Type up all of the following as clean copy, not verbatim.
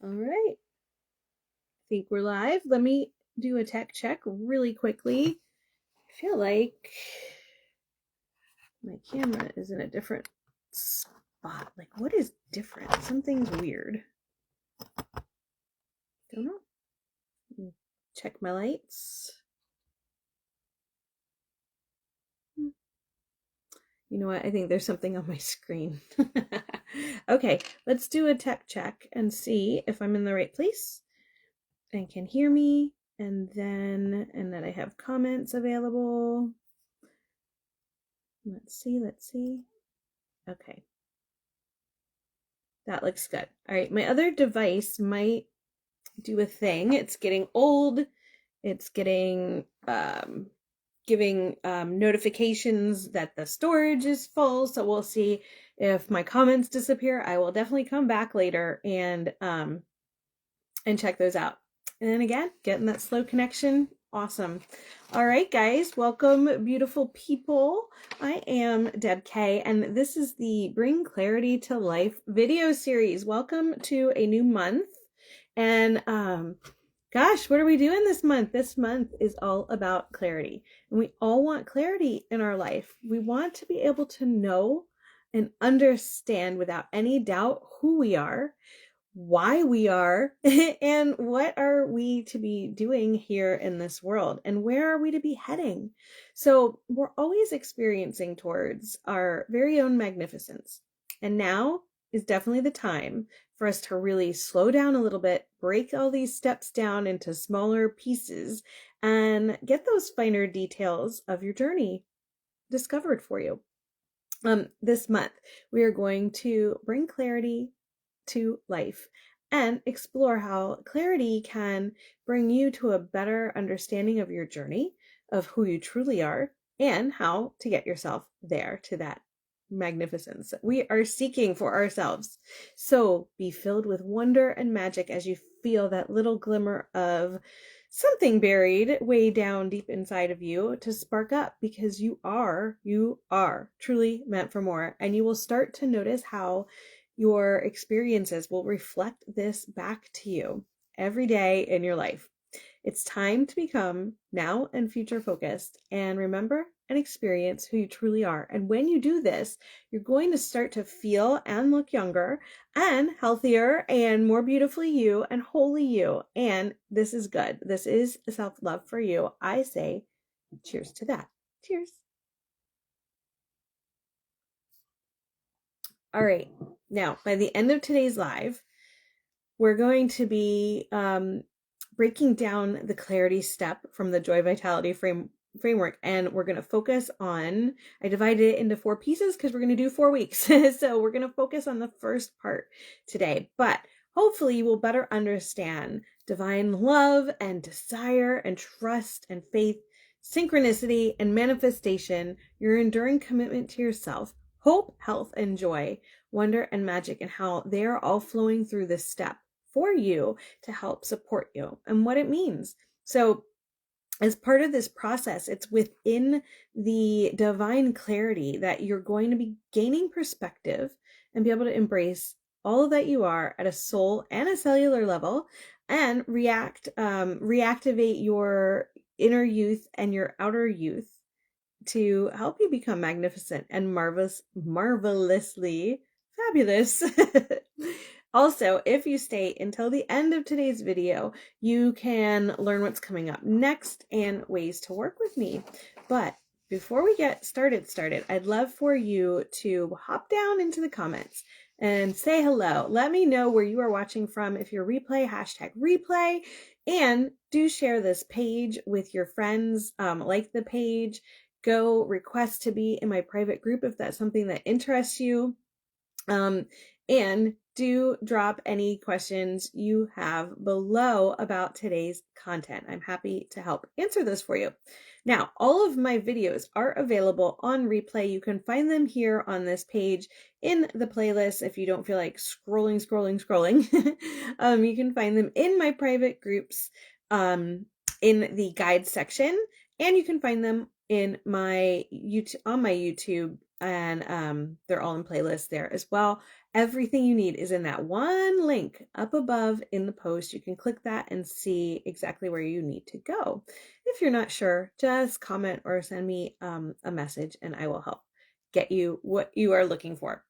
All right, I think we're live. Let me do a tech check really quickly. I feel like my camera is in a different spot. Like, what is different? Something's weird. Don't know. Check my lights. You know what? I think there's something on my screen. Okay, let's do a tech check and see if I'm in the right place and can hear me. And then I have comments available. Let's see. Okay. That looks good. All right, my other device might do a thing. It's getting old. It's getting giving notifications that the storage is full. So we'll see if my comments disappear. I will definitely come back later and check those out. And then again, getting that slow connection. Awesome. All right, guys, welcome, beautiful people. I am Deb K, and this is the Bring Clarity to Life video series. Welcome to a new month. And gosh, what are we doing this month? This month is all about clarity. And we all want clarity in our life. We want to be able to know and understand without any doubt who we are, why we are, and what are we to be doing here in this world, and where are we to be heading. So we're always experiencing towards our very own magnificence. And now is definitely the time for us to really slow down a little bit, break all these steps down into smaller pieces, and get those finer details of your journey discovered for you. This month, we are going to bring clarity to life and explore how clarity can bring you to a better understanding of your journey, of who you truly are, and how to get yourself there to that magnificence that we are seeking for ourselves. So be filled with wonder and magic as you feel that little glimmer of something buried way down deep inside of you to spark up, because you are truly meant for more. And you will start to notice how your experiences will reflect this back to you every day in your life. It's time to become now and future focused and remember and experience who you truly are. And when you do this, you're going to start to feel and look younger and healthier and more beautifully you and wholly you. And this is good. This is self-love for you. I say cheers to that. Cheers. All right. Now, by the end of today's live, we're going to be breaking down the clarity step from the Joy Vitality framework, and we're going to focus on, I divided it into 4 pieces because we're going to do 4 weeks. So we're going to focus on the first part today, but hopefully you will better understand divine love and desire and trust and faith, synchronicity and manifestation, your enduring commitment to yourself, hope, health, and joy, wonder, and magic, and how they are all flowing through this step for you to help support you and what it means. So as part of this process, it's within the divine clarity that you're going to be gaining perspective and be able to embrace all of that you are at a soul and a cellular level, and reactivate your inner youth and your outer youth to help you become magnificent and marvelously fabulous. Also, if you stay until the end of today's video, you can learn what's coming up next and ways to work with me. But before we get started, I'd love for you to hop down into the comments and say hello. Let me know where you are watching from. If you're replay, hashtag replay, and do share this page with your friends. Like the page, go request to be in my private group if that's something that interests you. And do drop any questions you have below about today's content. I'm happy to help answer those for you. Now, all of my videos are available on replay. You can find them here on this page in the playlist if you don't feel like scrolling. You can find them in my private groups in the guide section, and you can find them in my YouTube, on my YouTube, and they're all in playlists there as well. Everything you need is in that one link up above in the post. You can click that and see exactly where you need to go. If you're not sure, just comment or send me a message and I will help get you what you are looking for.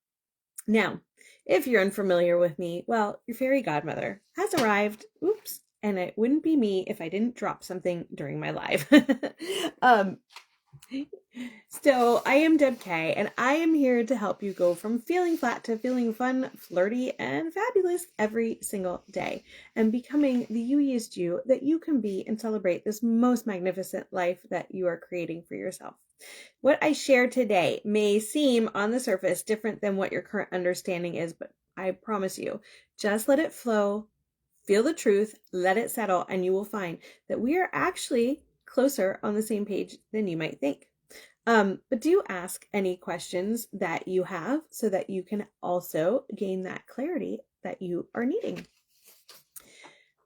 Now, if you're unfamiliar with me, well, your fairy godmother has arrived. Oops. And it wouldn't be me if I didn't drop something during my live. So I am Deb K, and I am here to help you go from feeling flat to feeling fun, flirty, and fabulous every single day, and becoming the youiest you that you can be and celebrate this most magnificent life that you are creating for yourself. What I share today may seem on the surface different than what your current understanding is, but I promise you, just let it flow, feel the truth, let it settle, and you will find that we are actually closer on the same page than you might think. But do ask any questions that you have so that you can also gain that clarity that you are needing.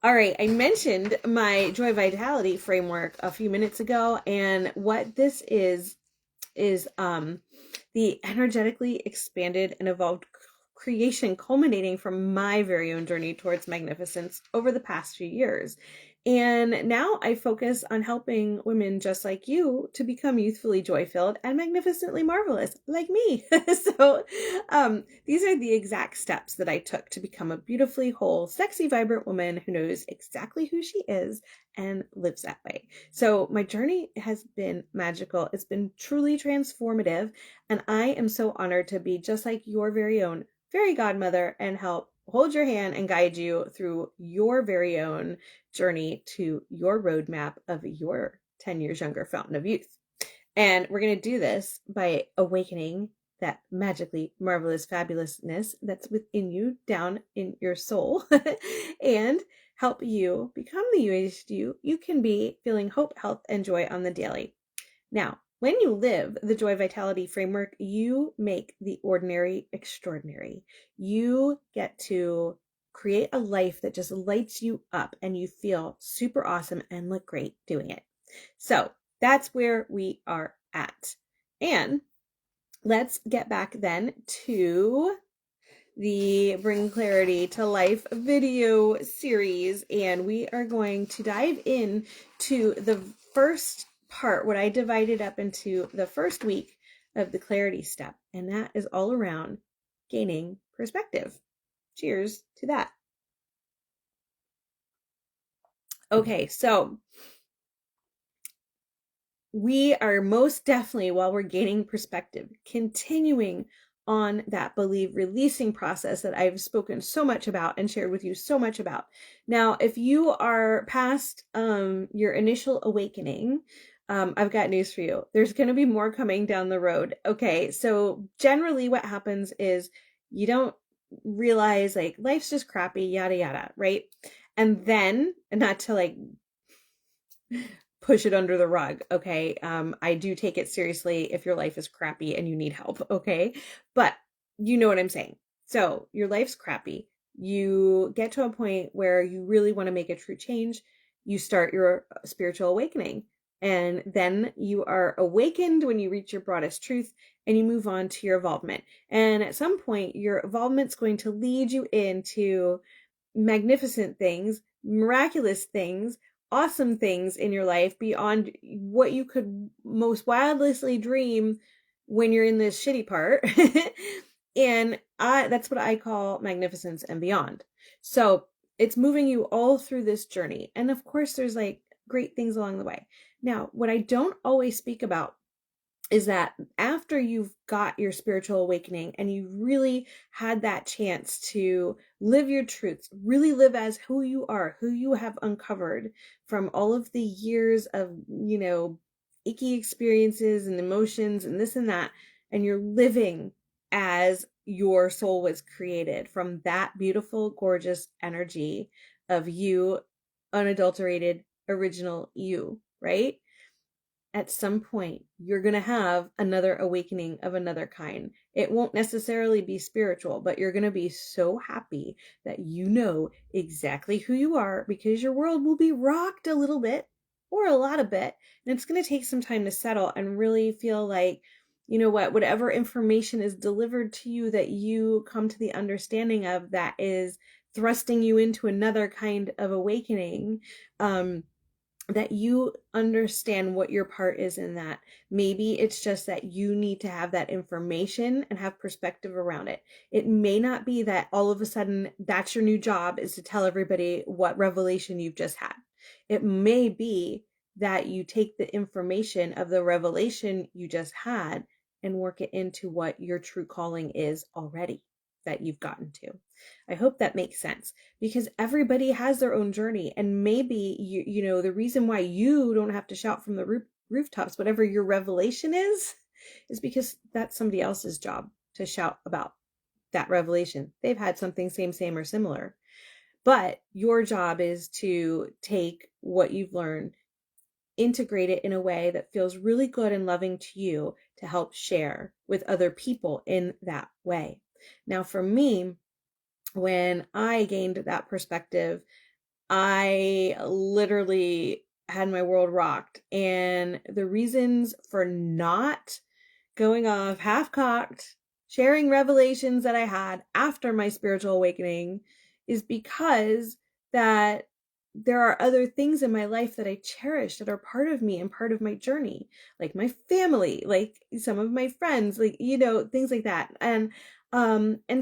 All right, I mentioned my Joy Vitality framework a few minutes ago, and what this is the energetically expanded and evolved creation culminating from my very own journey towards magnificence over the past few years. And now I focus on helping women just like you to become youthfully joy-filled and magnificently marvelous like me. So these are the exact steps that I took to become a beautifully whole, sexy, vibrant woman who knows exactly who she is and lives that way. So my journey has been magical. It's been truly transformative. And I am so honored to be just like your very own fairy godmother and help hold your hand and guide you through your very own journey to your roadmap of your 10 years younger fountain of youth. And we're going to do this by awakening that magically marvelous fabulousness that's within you, down in your soul, and help you become the you can be, feeling hope, health, and joy on the daily. Now, when you live the Joy Vitality framework, you make the ordinary extraordinary. You get to create a life that just lights you up and you feel super awesome and look great doing it. So that's where we are at. And let's get back then to the Bring Clarity to Life video series. And we are going to dive in to the first part, what I divided up into the first week of the clarity step. And that is all around gaining perspective. Cheers to that. Okay, so we are most definitely, while we're gaining perspective, continuing on that belief releasing process that I've spoken so much about and shared with you so much about. Now, if you are past your initial awakening, I've got news for you. There's going to be more coming down the road. Okay, so generally what happens is you don't realize like life's just crappy, yada, yada, right? And then, not to like push it under the rug, okay? I do take it seriously if your life is crappy and you need help, okay? But you know what I'm saying. So your life's crappy. You get to a point where you really want to make a true change. You start your spiritual awakening. And then you are awakened when you reach your broadest truth and you move on to your evolvement. And at some point, your evolvement's going to lead you into magnificent things, miraculous things, awesome things in your life beyond what you could most wildly dream when you're in this shitty part. And that's what I call magnificence and beyond. So it's moving you all through this journey. And of course, there's like great things along the way. Now, what I don't always speak about is that after you've got your spiritual awakening and you really had that chance to live your truths, really live as who you are, who you have uncovered from all of the years of, icky experiences and emotions and this and that, and you're living as your soul was created from that beautiful, gorgeous energy of you, unadulterated, original you, right? At some point, you're going to have another awakening of another kind. It won't necessarily be spiritual, but you're going to be so happy that you know exactly who you are because your world will be rocked a little bit or a lot of bit. And it's going to take some time to settle and really feel like, you know what, whatever information is delivered to you that you come to the understanding of that is thrusting you into another kind of awakening, that you understand what your part is in that. Maybe it's just that you need to have that information and have perspective around it. It may not be that all of a sudden that's your new job is to tell everybody what revelation you've just had. It may be that you take the information of the revelation you just had and work it into what your true calling is already that you've gotten to. I hope that makes sense, because everybody has their own journey, and maybe you know the reason why you don't have to shout from the rooftops whatever your revelation is because that's somebody else's job to shout about that revelation. They've had something same or similar. But your job is to take what you've learned, integrate it in a way that feels really good and loving to you, to help share with other people in that way. Now, for me, when I gained that perspective, I literally had my world rocked. And the reasons for not going off half-cocked, sharing revelations that I had after my spiritual awakening, is because that there are other things in my life that I cherish that are part of me and part of my journey, like my family, like some of my friends, like, you know, things like that. And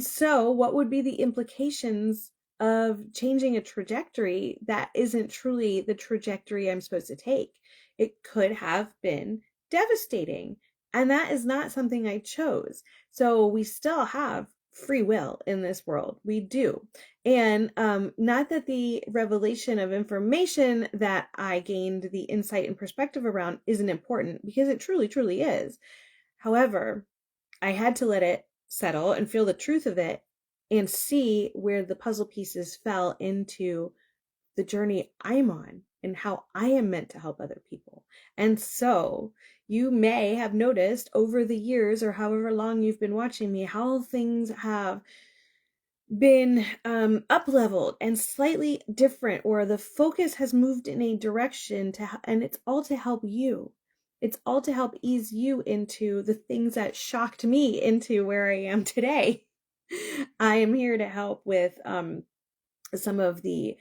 so what would be the implications of changing a trajectory that isn't truly the trajectory I'm supposed to take? It could have been devastating. And that is not something I chose. So we still have free will in this world. We do. And not that the revelation of information that I gained the insight and perspective around isn't important, because it truly is. However, I had to let it settle and feel the truth of it and see where the puzzle pieces fell into the journey I'm on and how I am meant to help other people. And so you may have noticed over the years, or however long you've been watching me, how things have been up leveled and slightly different, or the focus has moved in a direction and it's all to help you. It's all to help ease you into the things that shocked me into where I am today. I am here to help with some of the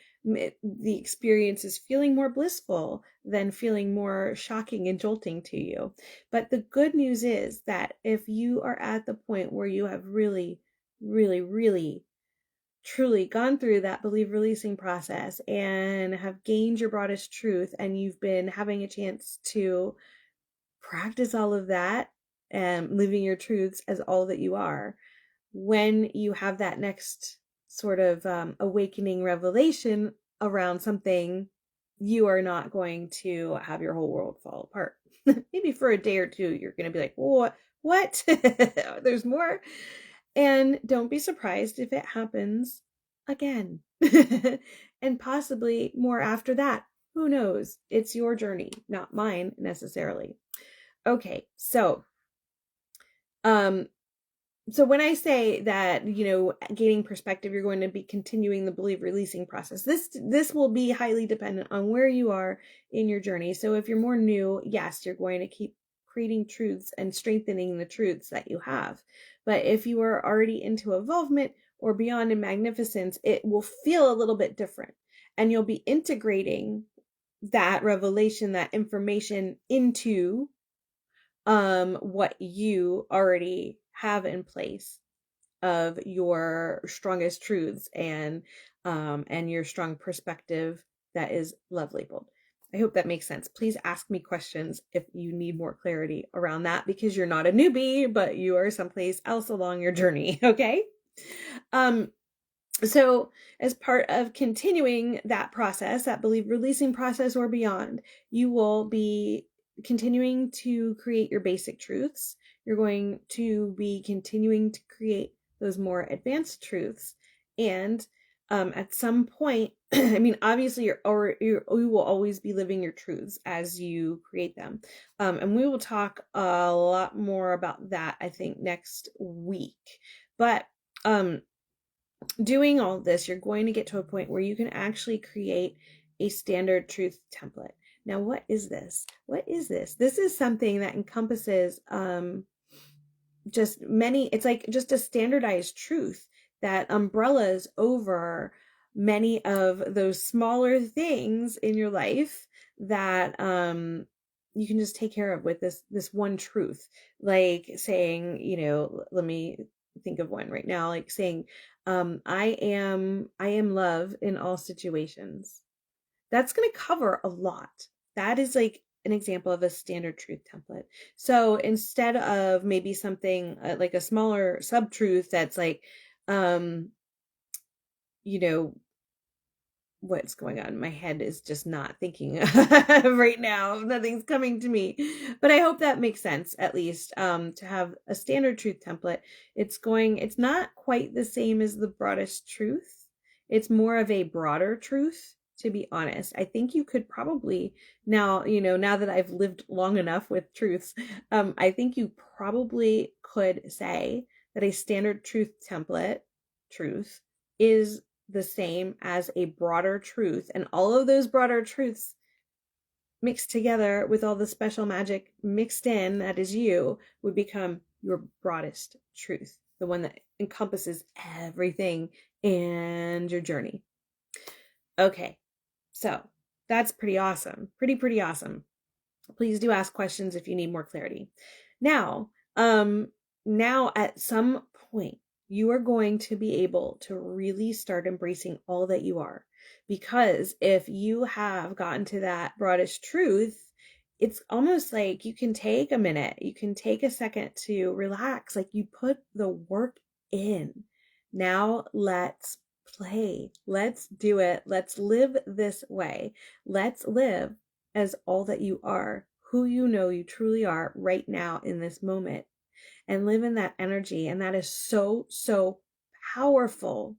experiences feeling more blissful than feeling more shocking and jolting to you. But the good news is that if you are at the point where you have really truly gone through that believe releasing process and have gained your broadest truth, and you've been having a chance to practice all of that and living your truths as all that you are, when you have that next sort of awakening revelation around something, you are not going to have your whole world fall apart. Maybe for a day or two, you're going to be like, what? There's more. And don't be surprised if it happens again. And possibly more after that. Who knows? It's your journey, not mine necessarily. Okay, so when I say that, you know, gaining perspective, you're going to be continuing the believe releasing process. This will be highly dependent on where you are in your journey. So if you're more new, yes, you're going to keep creating truths and strengthening the truths that you have. But if you are already into evolvement or beyond in magnificence, it will feel a little bit different. And you'll be integrating that revelation, that information into what you already have in place of your strongest truths and your strong perspective that is love labeled. I hope that makes sense. Please ask me questions if you need more clarity around that, because you're not a newbie, but you are someplace else along your journey. Okay. So as part of continuing that process, that believe releasing process or beyond, you will be continuing to create your basic truths. You're going to be continuing to create those more advanced truths. And at some point, I mean, obviously you will always be living your truths as you create them. And we will talk a lot more about that, I think, next week. But doing all this, you're going to get to a point where you can actually create a standard truth template. Now, what is this? What is this? This is something that encompasses just many, it's like just a standardized truth that umbrellas over many of those smaller things in your life that you can just take care of with this one truth. Like saying, let me think of one right now, like saying, I am love in all situations. That's going to cover a lot. That is like an example of a standard truth template. So instead of maybe something like a smaller sub truth that's like, um, you know, what's going on? My head is just not thinking right now. Nothing's coming to me. But I hope that makes sense, at least, to have a standard truth template. It's not quite the same as the broadest truth. It's more of a broader truth, to be honest. I think you could probably now that I've lived long enough with truths, I think you probably could say that a standard truth template truth is the same as a broader truth, and all of those broader truths mixed together with all the special magic mixed in, that is you, would become your broadest truth, the one that encompasses everything and your journey. Okay, so that's pretty awesome. Pretty awesome. Please do ask questions if you need more clarity. Now at some point, you are going to be able to really start embracing all that you are. Because if you have gotten to that broadest truth, it's almost like you can take a minute, you can take a second to relax, like you put the work in. Now let's play. Let's do it. Let's live this way. Let's live as all that you are, who you know you truly are right now in this moment, and live in that energy. And that is so, so powerful.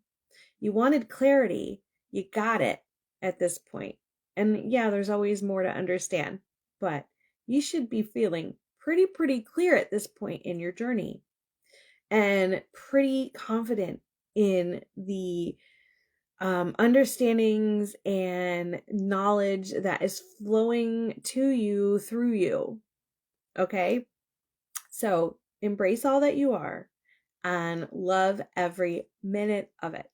You wanted clarity. You got it at this point. And yeah, there's always more to understand, but you should be feeling pretty clear at this point in your journey, and pretty confident in the understandings and knowledge that is flowing to you through you. Okay? So embrace all that you are and love every minute of it.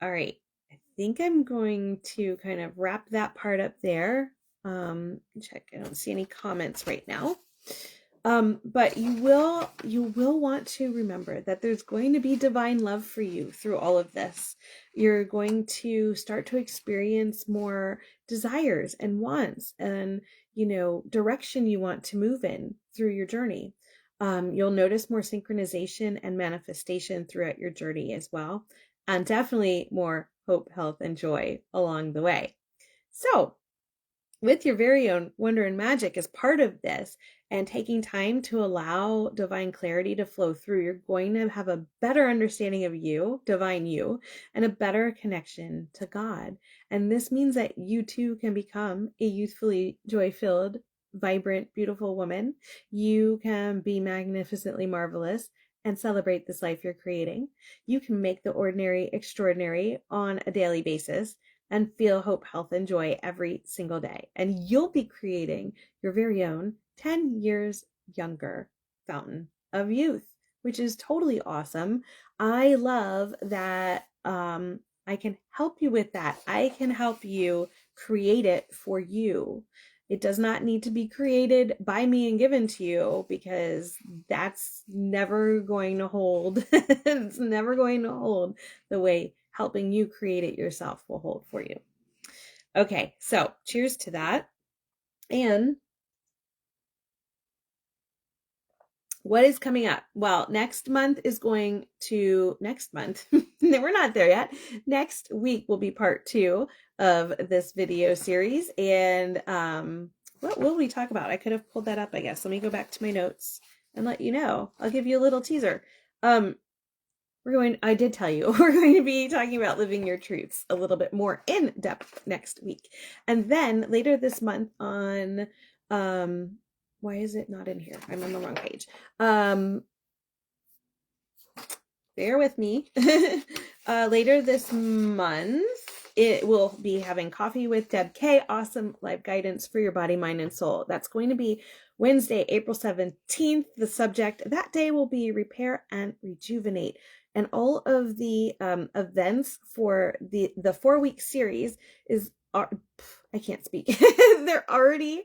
All right. I think I'm going to kind of wrap that part up there. Check. I don't see any comments right now. But you will want to remember that there's going to be divine love for you through all of this. You're going to start to experience more desires and wants and, direction you want to move in through your journey. You'll notice more synchronization and manifestation throughout your journey as well, and definitely more hope, health, and joy along the way. So, with your very own wonder and magic as part of this, and taking time to allow divine clarity to flow through, you're going to have a better understanding of you, divine you, and a better connection to God. And this means that you too can become a youthfully joy-filled, vibrant, beautiful woman. You can be magnificently marvelous and celebrate this life you're creating. You can make the ordinary extraordinary on a daily basis and feel hope, health, and joy every single day. And you'll be creating your very own 10 years younger fountain of youth, which is totally awesome. I love that I can help you with that. I can help you create it for you. It does not need to be created by me and given to you, because that's never going to hold. It's never going to hold the way helping you create it yourself will hold for you. Okay, so cheers to that. And what is coming up? Well, next month. We're not there yet. Next week will be part 2 of this video series. And what will we talk about? I could have pulled that up, I guess. Let me go back to my notes and let you know. I'll give you a little teaser. I did tell you, we're going to be talking about living your truths a little bit more in depth next week. And then later this month on, why is it not in here? I'm on the wrong page. Bear with me. Later this month, it will be having Coffee with Deb K. Awesome live guidance for your body, mind, and soul. That's going to be Wednesday, April 17th, the subject that day will be repair and rejuvenate. And all of the events for the 4-week series are, I can't speak. They're already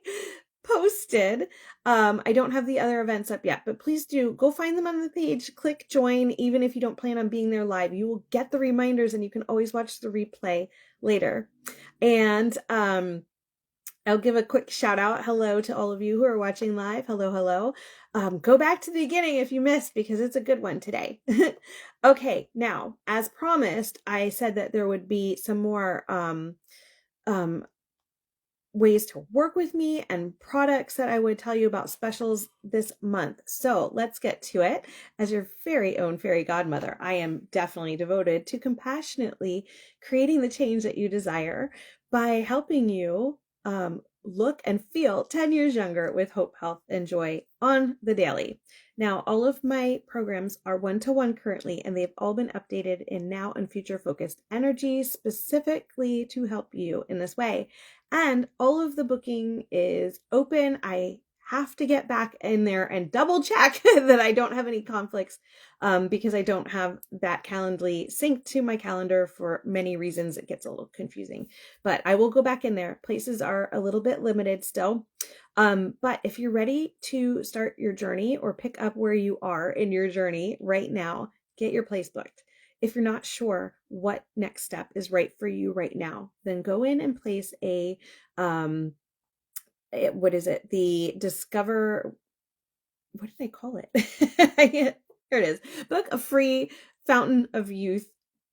posted. I don't have the other events up yet, but please do go find them on the page, click join. Even if you don't plan on being there live, you will get the reminders and you can always watch the replay later. And I'll give a quick shout out. Hello to all of you who are watching live. Hello, hello. Go back to the beginning if you missed, because it's a good one today. Okay, now, as promised, I said that there would be some more ways to work with me and products that I would tell you about specials this month. So let's get to it. As your very own fairy godmother, I am definitely devoted to compassionately creating the change that you desire by helping you look and feel 10 years younger with hope, health, and joy on the daily. Now, all of my programs are one-to-one currently, and they've all been updated in now and future focused energy specifically to help you in this way. And all of the booking is open. I have to get back in there and double check that I don't have any conflicts because I don't have that Calendly synced to my calendar for many reasons. It gets a little confusing, but I will go back in there. Places are a little bit limited still. But if you're ready to start your journey or pick up where you are in your journey right now, get your place booked. If you're not sure what next step is right for you right now, then go in and place the Discover, what did they call it? Here it is. Book a free Fountain of Youth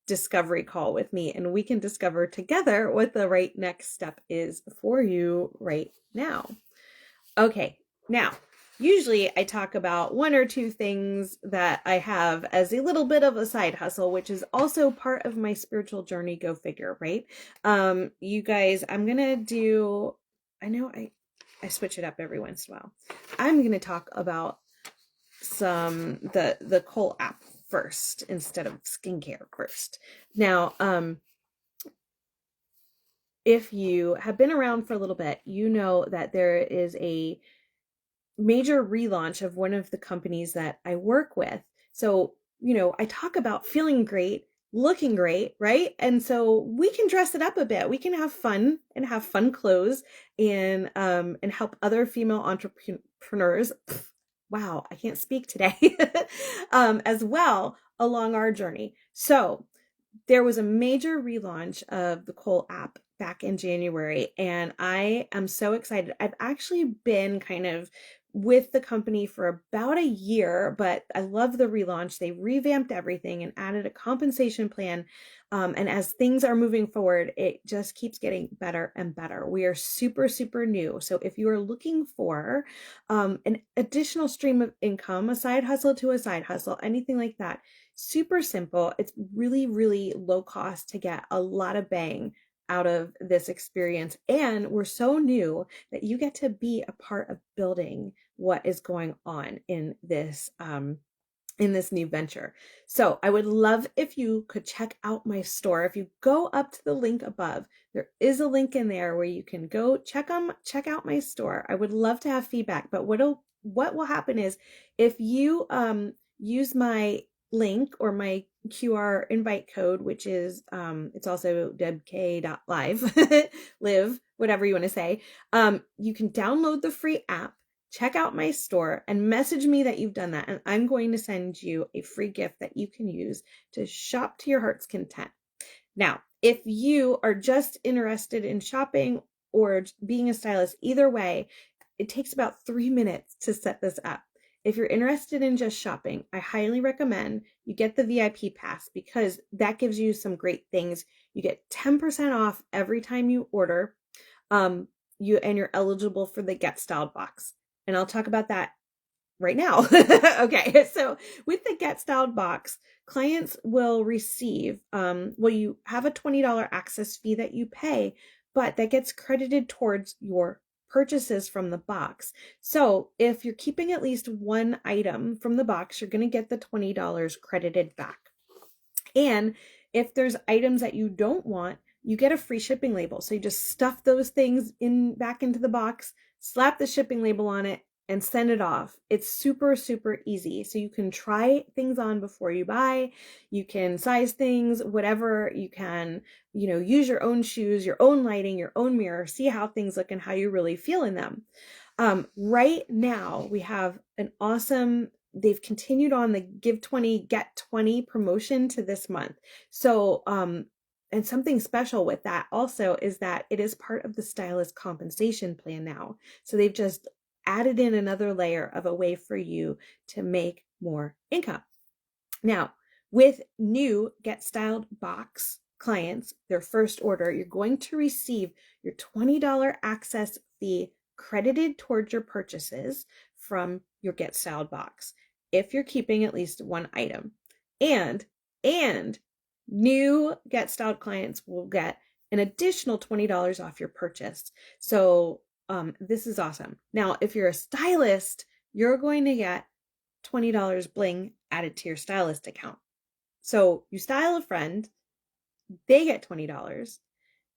discovery call with me, and we can discover together what the right next step is for you right now. Okay, now, usually I talk about one or two things that I have as a little bit of a side hustle, which is also part of my spiritual journey, go figure, right? You guys, I'm going to do, I know I switch it up every once in a while. I'm going to talk about the Cole app first instead of skincare first. Now, if you have been around for a little bit, you know that there is a major relaunch of one of the companies that I work with. So, I talk about feeling great, looking great, right? And so we can dress it up a bit. We can have fun and have fun clothes and help other female entrepreneurs. Wow, I can't speak today. As well along our journey. So there was a major relaunch of the Cole app back in January, and I am so excited. I've actually been kind of with the company for about a year, but I love the relaunch. They revamped everything and added a compensation plan. And as things are moving forward, it just keeps getting better and better. We are super, super new. So if you are looking for an additional stream of income, a side hustle to a side hustle, anything like that, super simple. It's really, really low cost to get a lot of bang out of this experience. And we're so new that you get to be a part of building what is going on in this new venture. So I would love if you could check out my store. If you go up to the link above, there is a link in there where you can go check out my store. I would love to have feedback, but what will happen is if you use my link or my QR invite code, which is it's also debk.live, live, whatever you want to say, you can download the free app, check out my store, and message me that you've done that, and I'm going to send you a free gift that you can use to shop to your heart's content. Now, if you are just interested in shopping or being a stylist, either way, it takes about 3 minutes to set this up. If you're interested in just shopping, I highly recommend you get the VIP pass because that gives you some great things. You get 10% off every time you order, and you're eligible for the Get Styled box. And I'll talk about that right now. Okay, so with the Get Styled box, clients will receive, you have a $20 access fee that you pay, but that gets credited towards your purchases from the box. So if you're keeping at least one item from the box, you're going to get the $20 credited back. And if there's items that you don't want, you get a free shipping label. So you just stuff those things back into the box, slap the shipping label on it, and send it off. It's super, super easy. So you can try things on before you buy. You can size things, whatever you can, use your own shoes, your own lighting, your own mirror, see how things look and how you really feel in them. Right now we have an awesome, they've continued on the give 20, get 20 promotion to this month. So, and something special with that also is that it is part of the stylist compensation plan now. So they've just added in another layer of a way for you to make more income. Now, with new Get Styled Box clients, their first order, you're going to receive your $20 access fee credited towards your purchases from your Get Styled box if you're keeping at least one item. And new Get Styled clients will get an additional $20 off your purchase. So this is awesome. Now, if you're a stylist, you're going to get $20 bling added to your stylist account. So you style a friend, they get $20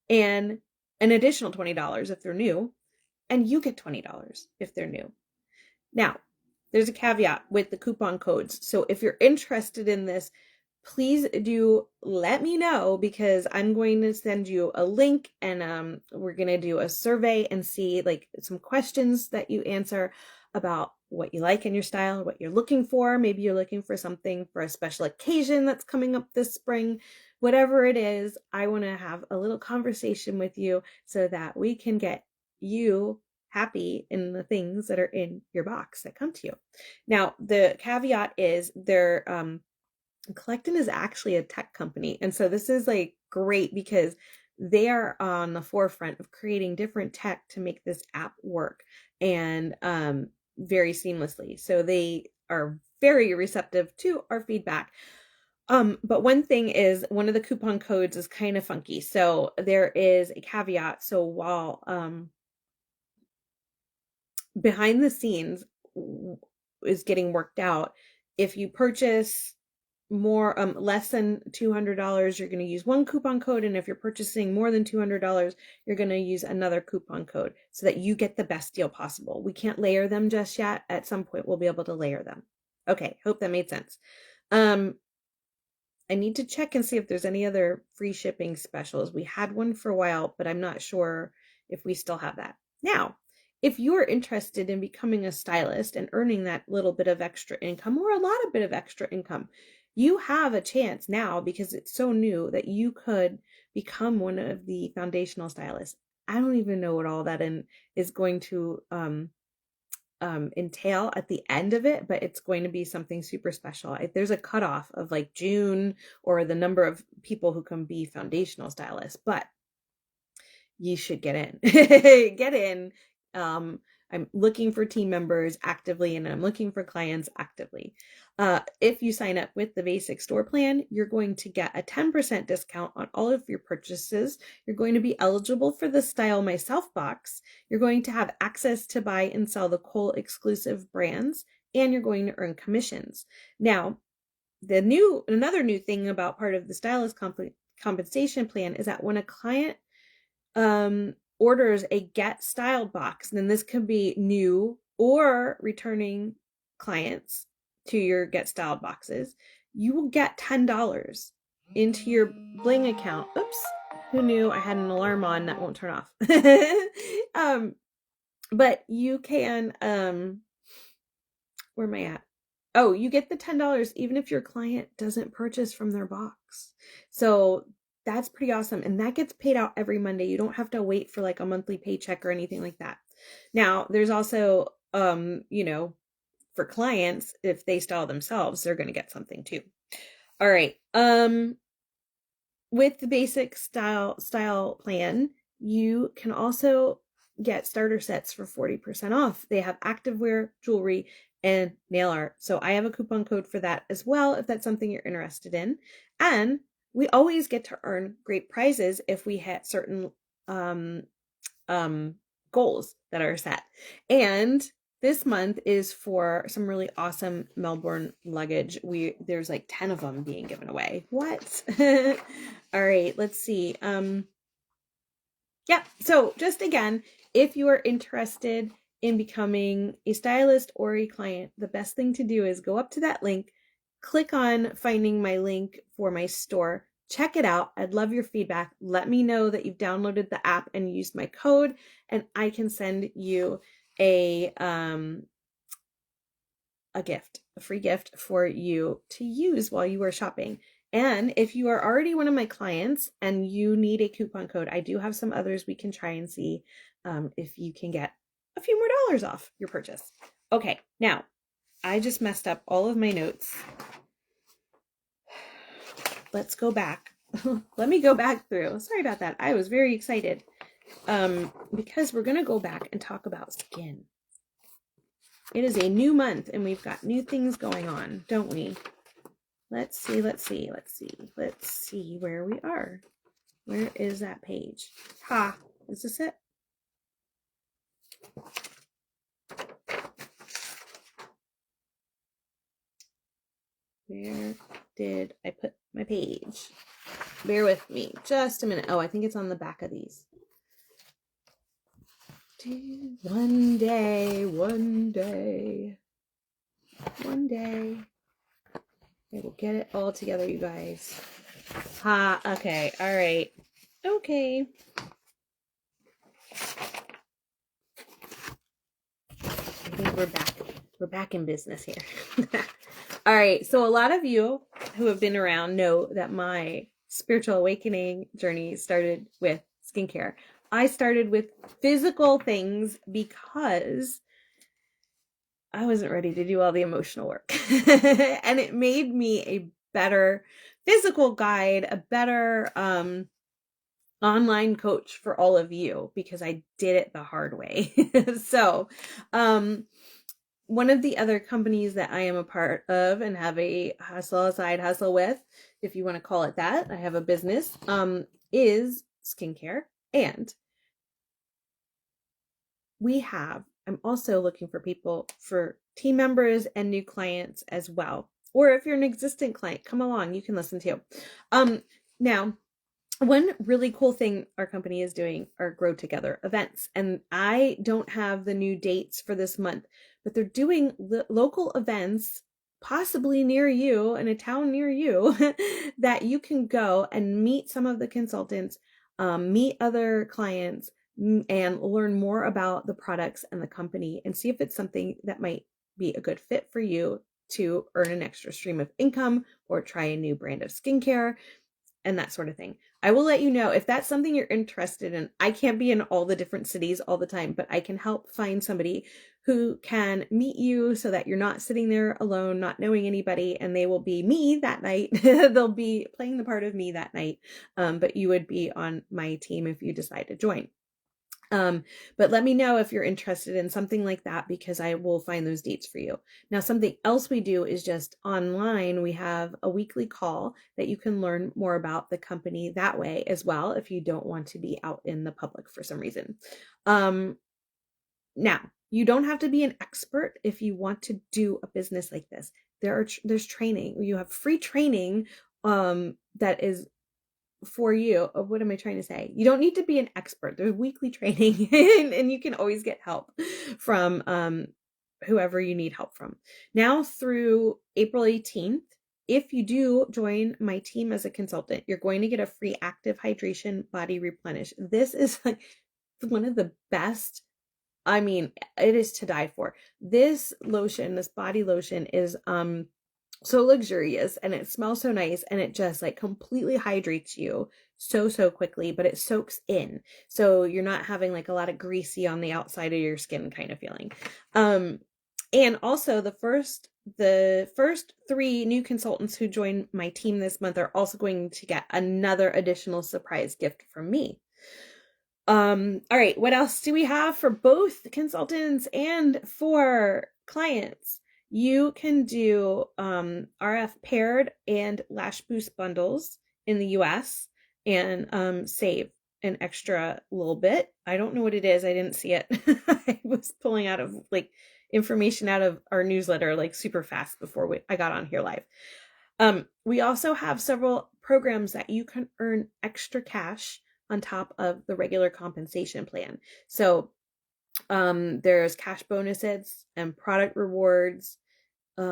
and an additional $20 if they're new, and you get $20 if they're new. Now, there's a caveat with the coupon codes. So if you're interested in this, please do let me know, because I'm going to send you a link, and we're going to do a survey and see like some questions that you answer about what you like in your style, what you're looking for. Maybe you're looking for something for a special occasion that's coming up this spring. Whatever it is, I want to have a little conversation with you so that we can get you happy in the things that are in your box that come to you. Now, the caveat is Collectin is actually a tech company. And so this is like great because they are on the forefront of creating different tech to make this app work, and very seamlessly. So they are very receptive to our feedback. But one thing is, one of the coupon codes is kind of funky. So there is a caveat. So while behind the scenes is getting worked out, if you purchase more less than $200, you're going to use one coupon code, and if you're purchasing more than $200, you're going to use another coupon code so that you get the best deal possible. We can't layer them just yet. At some point we'll be able to layer them. Okay, hope that made sense. I need to check and see if there's any other free shipping specials. We had one for a while, but I'm not sure if we still have that. Now, if you're interested in becoming a stylist and earning that little bit of extra income, or a lot of bit of extra income, you have a chance now, because it's so new, that you could become one of the foundational stylists. I don't even know what all that is going to entail at the end of it, but it's going to be something super special. There's a cutoff of like June, or the number of people who can be foundational stylists, but you should get in. Get in. I'm looking for team members actively, and I'm looking for clients actively. If you sign up with the basic store plan, you're going to get a 10% discount on all of your purchases. You're going to be eligible for the Style Myself box. You're going to have access to buy and sell the Cole exclusive brands, and you're going to earn commissions. Now, another new thing about part of the stylist compensation plan is that when a client orders a Get Styled box, and then this could be new or returning clients to your Get Styled boxes, you will get $10 into your bling account. Oops, who knew I had an alarm on that won't turn off? But you can, where am I at? Oh, you get the $10 even if your client doesn't purchase from their box. So that's pretty awesome. And that gets paid out every Monday. You don't have to wait for like a monthly paycheck or anything like that. Now, there's also, for clients, if they style themselves, they're going to get something too. All right. With the basic style plan, you can also get starter sets for 40% off. They have activewear, jewelry, and nail art. So I have a coupon code for that as well, if that's something you're interested in. And we always get to earn great prizes if we hit certain goals that are set. And this month is for some really awesome Melbourne luggage. There's like 10 of them being given away. What? All right, let's see. Yeah, so just again, if you are interested in becoming a stylist or a client, the best thing to do is go up to that link, click on finding my link for my store, check it out. I'd love your feedback. Let me know that you've downloaded the app and used my code, and I can send you a gift, a free gift for you to use while you are shopping. And if you are already one of my clients and you need a coupon code, I do have some others we can try and see if you can get a few more dollars off your purchase. Okay, now I just messed up all of my notes. Let's go back. Let me go back through. Sorry about that. I was very excited because we're going to go back and talk about skin. It is a new month and we've got new things going on, don't we? Let's see where we are. Where is that page? Ha, is this it? Where did I put my page? Bear with me just a minute. Oh, I think it's on the back of these. One day, I will get it all together, you guys. Ha, okay, all right. Okay. I think we're back in business here. All right, so a lot of you who have been around know that my spiritual awakening journey started with skincare. I started with physical things because I wasn't ready to do all the emotional work. And it made me a better physical guide, a better online coach for all of you because I did it the hard way. So, one of the other companies that I am a part of and have a side hustle with, if you want to call it that, I have a business, is skincare. And I'm also looking for people, for team members and new clients as well. Or if you're an existing client, come along, you can listen to. Now, one really cool thing our company is doing are Grow Together events. And I don't have the new dates for this month, but they're doing local events, possibly near you, in a town near you, that you can go and meet some of the consultants, meet other clients, and learn more about the products and the company and see if it's something that might be a good fit for you to earn an extra stream of income or try a new brand of skincare and that sort of thing. I will let you know if that's something you're interested in. I can't be in all the different cities all the time, but I can help find somebody who can meet you so that you're not sitting there alone, not knowing anybody, and they will be me that night. They'll be playing the part of me that night, but you would be on my team if you decide to join. But let me know if you're interested in something like that because I will find those dates for you. Now, something else we do is just online. We have a weekly call that you can learn more about the company that way as well if you don't want to be out in the public for some reason. Now, you don't have to be an expert if you want to do a business like this. There's training. You have free training that is for you. What am I trying to say? You don't need to be an expert. There's weekly training and you can always get help from whoever you need help from. Now through April 18th, if you do join my team as a consultant, you're going to get a free active hydration body replenish. This is like one of the best. I mean, it is to die for. This lotion, this body lotion is so luxurious and it smells so nice and it just like completely hydrates you so quickly, but it soaks in. So you're not having like a lot of greasy on the outside of your skin kind of feeling. And also the first 3 new consultants who join my team this month are also going to get another additional surprise gift from me. All right, what else do we have for both consultants and for clients? You can do RF paired and lash boost bundles in the US and save an extra little bit. I don't know what it is. I didn't see it. I was pulling out of like information out of our newsletter like super fast before I got on here live. We also have several programs that you can earn extra cash on top of the regular compensation plan. So There's cash bonuses and product rewards. I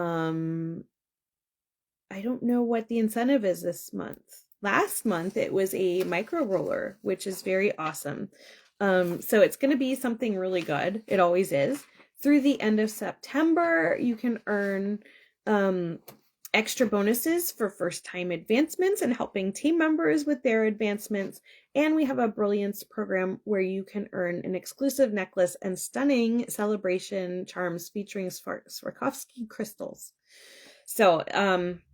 don't know what the incentive is this month. Last month it was a micro roller, which is very awesome. So it's going to be something really good. It always is. Through the end of September, you can earn extra bonuses for first-time advancements and helping team members with their advancements. And we have a Brilliance program where you can earn an exclusive necklace and stunning celebration charms featuring Swarovski crystals. So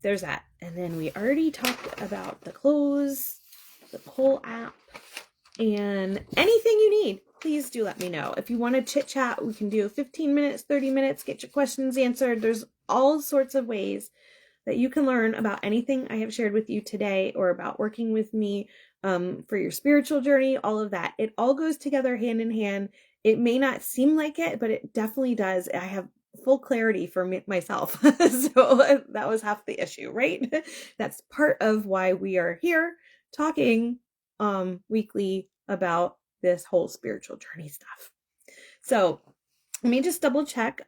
there's that. And then we already talked about the clothes, the poll app, and anything you need, please do let me know. If you want to chit chat, we can do 15 minutes, 30 minutes, get your questions answered. There's all sorts of ways that you can learn about anything I have shared with you today or about working with me for your spiritual journey, all of that. It all goes together hand in hand. It may not seem like it, but it definitely does. I have full clarity for myself. So that was half the issue, right? That's part of why we are here talking weekly about this whole spiritual journey stuff. So let me just double check.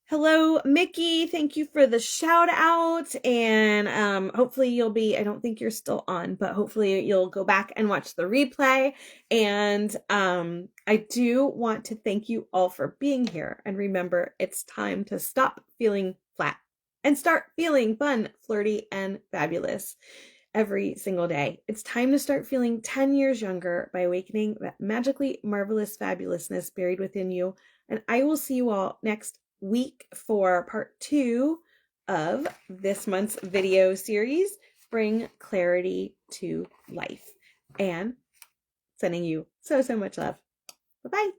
Hello, Mickey. Thank you for the shout out. And hopefully you'll be, I don't think you're still on, but hopefully you'll go back and watch the replay. And I do want to thank you all for being here. And remember, it's time to stop feeling flat and start feeling fun, flirty, and fabulous every single day. It's time to start feeling 10 years younger by awakening that magically marvelous fabulousness buried within you. And I will see you all next week for part 2 of this month's video series, Bring Clarity to Life. And sending you so much love. Bye-bye.